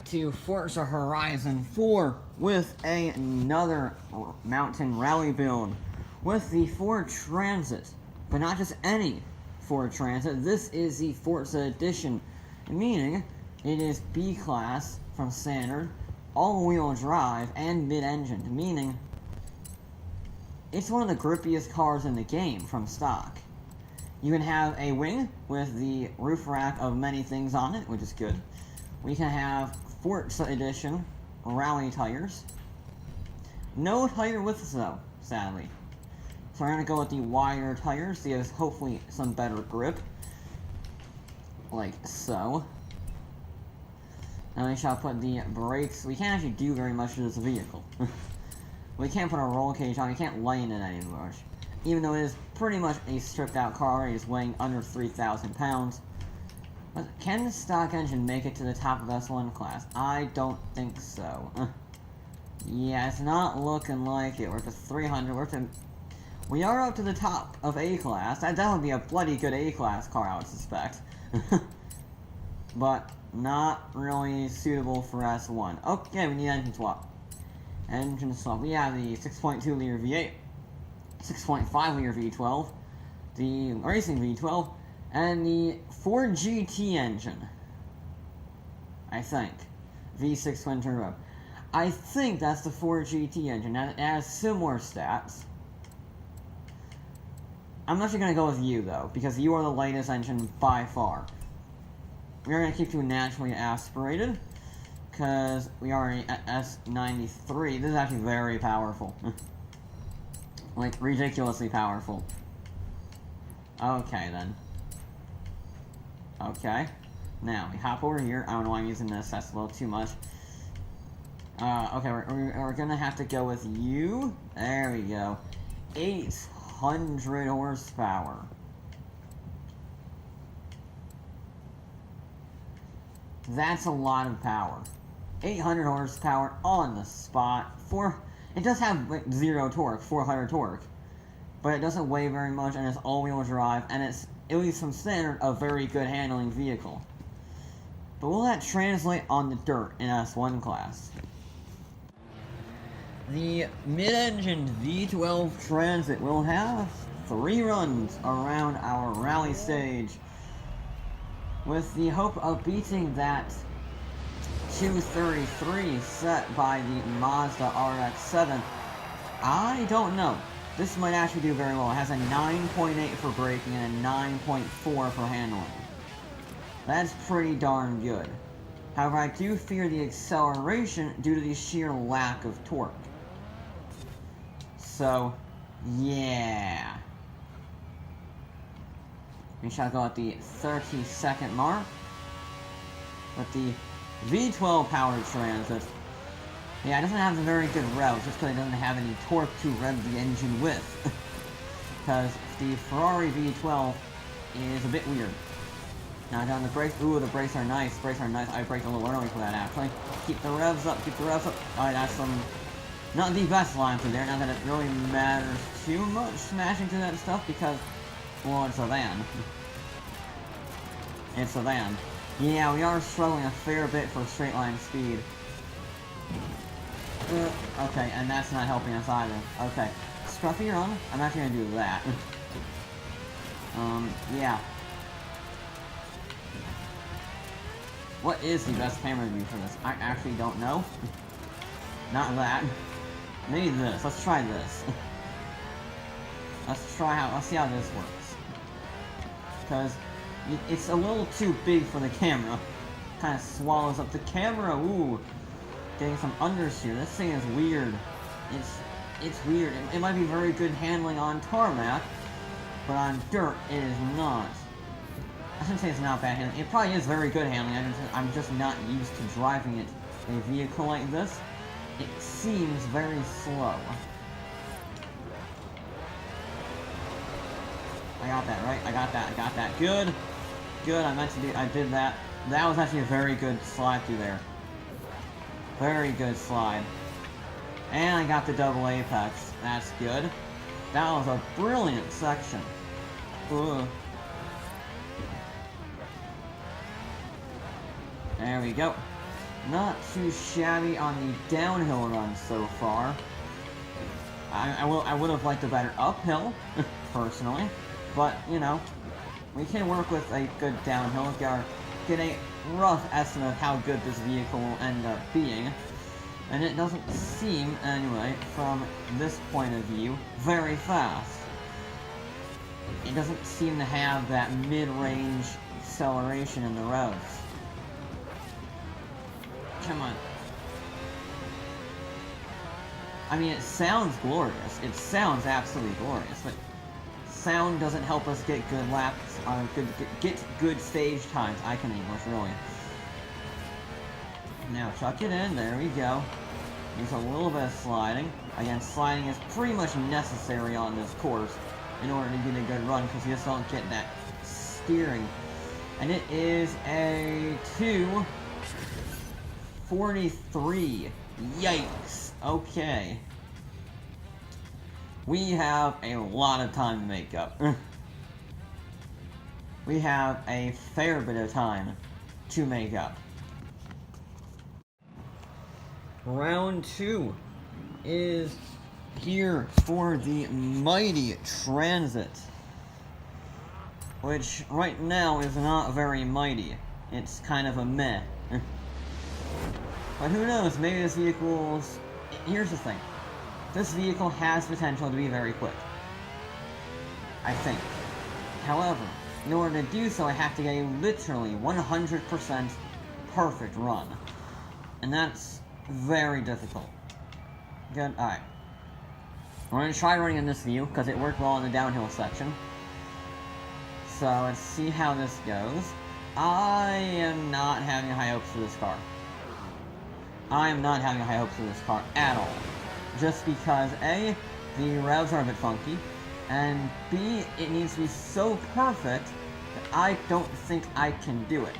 to Forza Horizon 4 with another mountain rally build with the Ford Transit, but not just any Ford Transit. This is the Forza Edition, meaning it is B-Class from standard, all-wheel drive, and mid-engine, meaning it's one of the grippiest cars in the game from stock. You can have a wing with the roof rack of many things on it, which is good. We can have Forza Edition rally tires. No tire widths though, sadly. So we're going to go with the wider tires to give us hopefully some better grip. Like so. And we shall put the brakes. We can't actually do very much to this vehicle. We can't put a roll cage on, we can't lighten it anymore. Even though it is pretty much a stripped out car, it is weighing under 3,000 pounds. But can the stock engine make it to the top of S1 class? I don't think so. Yeah, it's not looking like it. We're to 300, we are up to the top of A class. That would be a bloody good A class car, I would suspect. But not really suitable for S1. Okay, we need engine swap. Engine swap. We have the 6.2 liter V8. 6.5 liter V12, the racing V12, and the Ford GT engine. I think. V6 twin turbo. I think that's the Ford GT engine. It has similar stats. I'm actually going to go with you, though, because you are the lightest engine by far. We're going to keep you naturally aspirated, because we are at S93. This is actually very powerful. Like, ridiculously powerful. Okay, then. Okay. Now, we hop over here. I don't know why I'm using this. That's a little too much. Okay, we're gonna have to go with you. There we go. 800 horsepower. That's a lot of power. 800 horsepower on the spot. It does have like 0 torque, 400 torque, but it doesn't weigh very much, and it's all-wheel drive, and it's, at least from standard, a very good handling vehicle. But will that translate on the dirt in S1 class? The mid-engine V12 Transit will have 3 runs around our rally stage, with the hope of beating that 233 set by the Mazda RX-7. I don't know. This might actually do very well. It has a 9.8 for braking and a 9.4 for handling. That's pretty darn good. However, I do fear the acceleration due to the sheer lack of torque. So, yeah. We shall go at the 30-second mark with the V12 powered Transit. Yeah, it doesn't have a very good revs, just because it doesn't have any torque to rev the engine with. Because the Ferrari V12 is a bit weird. Now down the brakes, ooh, the brakes are nice, I braked a little early for that actually. Keep the revs up, Alright, that's some, not the best line through there, not that it really matters too much smashing through that stuff, because, well, it's a van. It's a van. Yeah, we are struggling a fair bit for straight line speed. Okay, and that's not helping us either. Okay, Scruffy run. I'm actually gonna do that. Yeah. What is the best camera view for this? I actually don't know. Not that. Maybe this. Let's try this. Let's see how this works. Because it's a little too big for the camera. Kind of swallows up the camera. Ooh, getting some understeer. This thing is weird. It's weird. It might be very good handling on tarmac, but on dirt it is not. I shouldn't say it's not bad handling. It probably is very good handling. I'm just not used to driving it in a vehicle like this. It seems very slow. I got that, right? I got that. Good. I did that. That was actually a very good slide through there. Very good slide. And I got the double apex. That's good. That was a brilliant section. Ugh. There we go. not too shabby on the downhill run so far. I would have liked a better uphill, personally, but, you know, we can work with a good downhill, get a rough estimate of how good this vehicle will end up being. And it doesn't seem, anyway, from this point of view, very fast. It doesn't seem to have that mid-range acceleration in the revs. Come on. I mean, it sounds glorious. It sounds absolutely glorious, but sound doesn't help us get good laps, get good stage times. I can English, really. Now, chuck it in. There we go. Use a little bit of sliding. Again, sliding is pretty much necessary on this course in order to get a good run, because you just don't get that steering. And it is a 2:43. Yikes. Okay. We have a lot of time to make up. We have a fair bit of time to make up. Round 2 is here for the Mighty Transit, which right now is not very mighty. It's kind of a meh. But who knows, maybe this vehicle's... Here's the thing. This vehicle has potential to be very quick. I think. However, in order to do so, I have to get a literally 100% perfect run. And that's very difficult. Good, alright. We're going to try running in this view, because it worked well in the downhill section. So, let's see how this goes. I am not having high hopes for this car. I am not having high hopes for this car at all. Just because, A, the revs are a bit funky, and B, it needs to be so perfect that I don't think I can do it.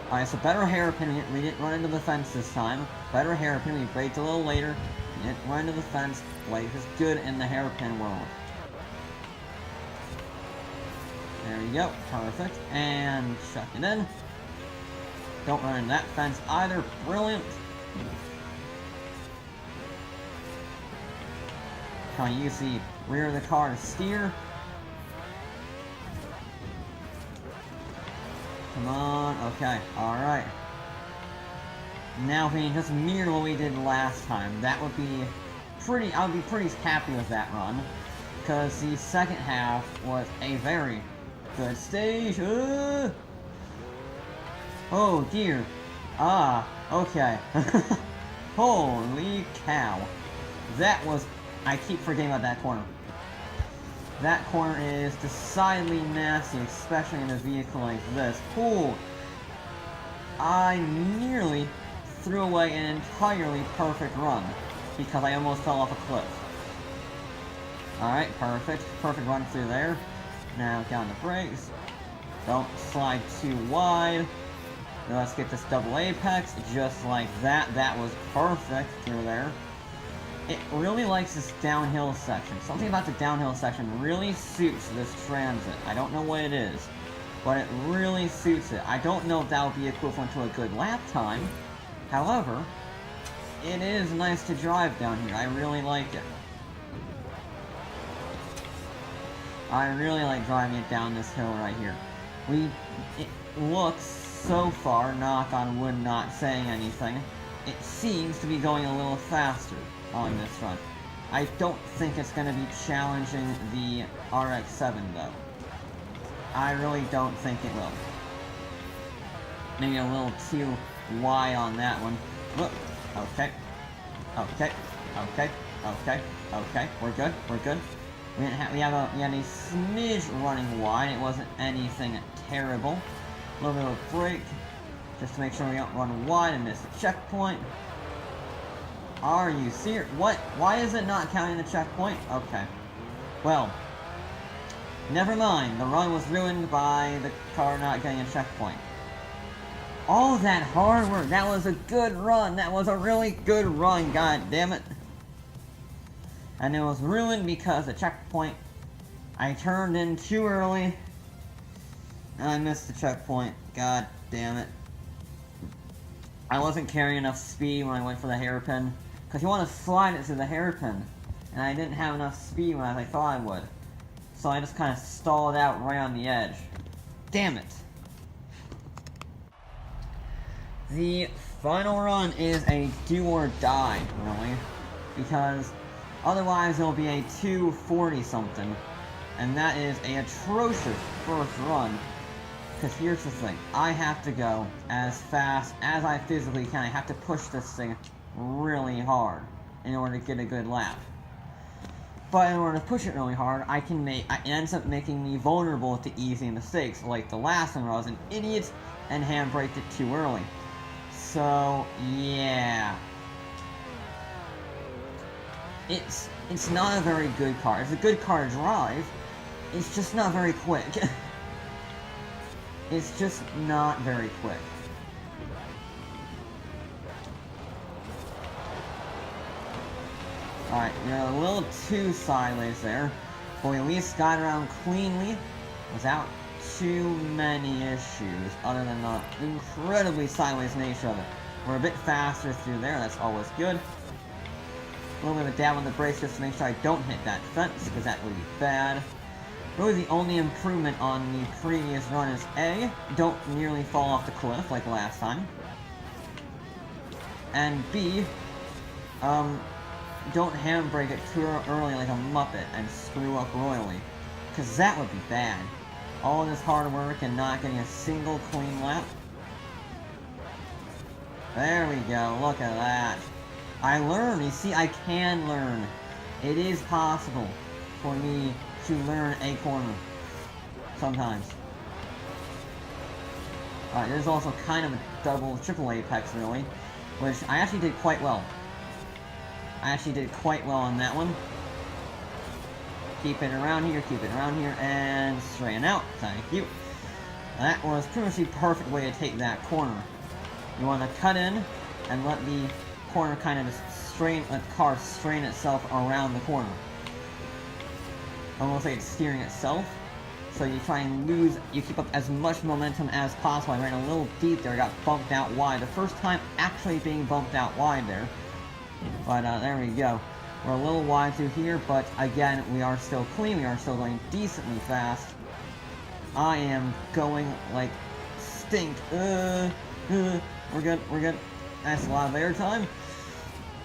Alright, so better hairpin. We didn't run into the fence this time. Better hairpin. We braked a little later. We didn't run into the fence. Life is good in the hairpin world. There we go. Perfect. And chuck it in. Don't run into that fence either. Brilliant. Can I use the rear of the car to steer? Come on, okay, alright. Now if we can just mirror what we did last time, that would be pretty, I would be pretty happy with that run. Because the second half was a very good stage. Oh dear. Ah, okay. Holy cow. That was, I keep forgetting about that corner. That corner is decidedly nasty, especially in a vehicle like this. Cool. I nearly threw away an entirely perfect run because I almost fell off a cliff. Alright, perfect. Perfect run through there. Now down the brakes. Don't slide too wide. Now let's get this double apex just like that. That was perfect through there. It really likes this downhill section. Something about the downhill section really suits this Transit. I don't know what it is, but it really suits it. I don't know if that would be equivalent to a good lap time. However, it is nice to drive down here. I really like it. I really like driving it down this hill right here. It looks so far, knock on wood, not saying anything, it seems to be going a little faster on this run. I don't think it's going to be challenging the RX-7 though. I really don't think it will. Maybe a little too wide on that one. Look. Okay. Okay. Okay. Okay. Okay. We're good. We're good. We had a smidge running wide. It wasn't anything terrible. A little bit of a brake, just to make sure we don't run wide and miss the checkpoint. Are you serious? What? Why is it not counting the checkpoint? Okay. Well, never mind. The run was ruined by the car not getting a checkpoint. All that hard work. That was a good run. That was a really good run. God damn it. And it was ruined because the checkpoint. I turned in too early. And I missed the checkpoint. God damn it. I wasn't carrying enough speed when I went for the hairpin. Because you want to slide it through the hairpin. And I didn't have enough speed when I thought I would. So I just kind of stalled out right on the edge. Damn it. The final run is a do or die, really. Because otherwise it'll be a 240 something. And that is an atrocious first run. Because here's the thing, I have to go as fast as I physically can. I have to push this thing really hard in order to get a good lap. But in order to push it really hard, it ends up making me vulnerable to easy mistakes, like the last one where I was an idiot and handbraked it too early. So, yeah. It's not a very good car. It's a good car to drive, it's just not very quick. It's just not very quick. Alright, you're a little too sideways there, but we at least got around cleanly without too many issues, other than the incredibly sideways nature of it. We're a bit faster through there, that's always good. A little bit of a dab on the brakes just to make sure I don't hit that fence, because that would be bad. Really the only improvement on the previous run is A, don't nearly fall off the cliff like last time. And B, don't handbrake it too early like a muppet and screw up royally. Cause that would be bad. All this hard work and not getting a single clean lap. There we go, look at that. I learned, you see, I can learn. It is possible for me to learn a corner. Sometimes. Alright, there's also kind of a triple apex really, which I actually did quite well. I actually did quite well on that one. Keep it around here, and straighten out. Thank you. That was pretty much the perfect way to take that corner. You want to cut in and let the corner kind of just let the car strain itself around the corner. Almost like it's steering itself. So you try and you keep up as much momentum as possible. I ran a little deep there, got bumped out wide. The first time actually being bumped out wide there. But there we go. We're a little wide through here, but again, we are still clean. We are still going decently fast. I am going like stink. We're good. That's a lot of airtime.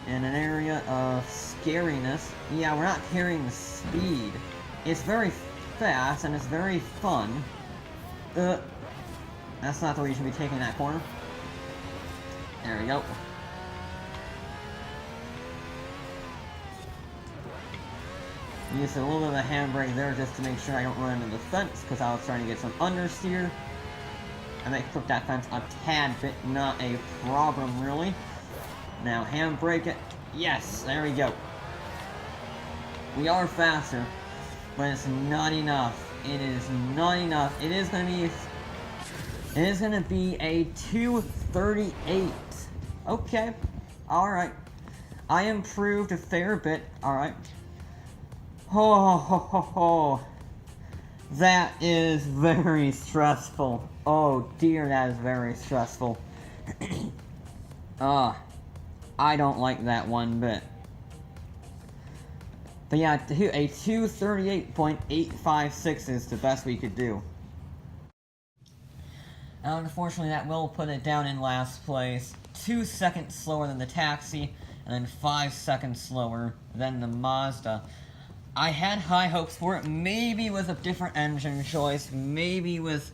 In an area of scariness. Yeah, we're not carrying the speed. It's very fast and it's very fun. That's not the way you should be taking that corner. There we go. Used a little bit of a handbrake there just to make sure I don't run into the fence, because I was trying to get some understeer. I may flip that fence a tad bit, not a problem really. Now handbrake it. Yes, there we go. We are faster, but it's not enough. It is not enough. It is gonna be a 238. Okay. Alright. I improved a fair bit. Alright. Oh, that is very stressful. Oh dear, that is very stressful. I don't like that one bit. But yeah, a 238.856 is the best we could do. And unfortunately, that will put it down in last place. 2 seconds slower than the Taxi, and then 5 seconds slower than the Mazda. I had high hopes for it, maybe with a different engine choice, maybe with,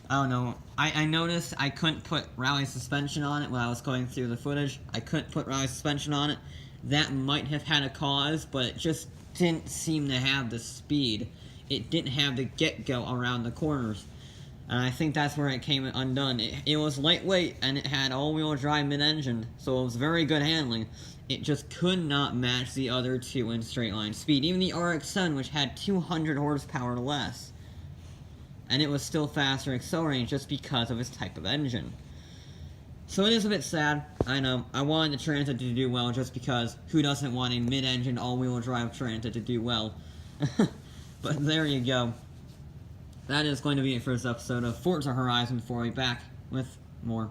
I don't know, I noticed I couldn't put rally suspension on it when I was going through the footage. I couldn't put rally suspension on it. That might have had a cause, but it just didn't seem to have the speed. It didn't have the get-go around the corners. And I think that's where it came undone. It was lightweight, and it had all-wheel drive mid-engine, so it was very good handling. It just could not match the other two in straight-line speed. Even the RX-7, which had 200 horsepower less. And it was still faster accelerating just because of its type of engine. So it is a bit sad, I know. I wanted the Transit to do well just because who doesn't want a mid-engine all-wheel drive Transit to do well? But there you go. That is going to be it for this episode of Forza Horizon 4. We'll be back with more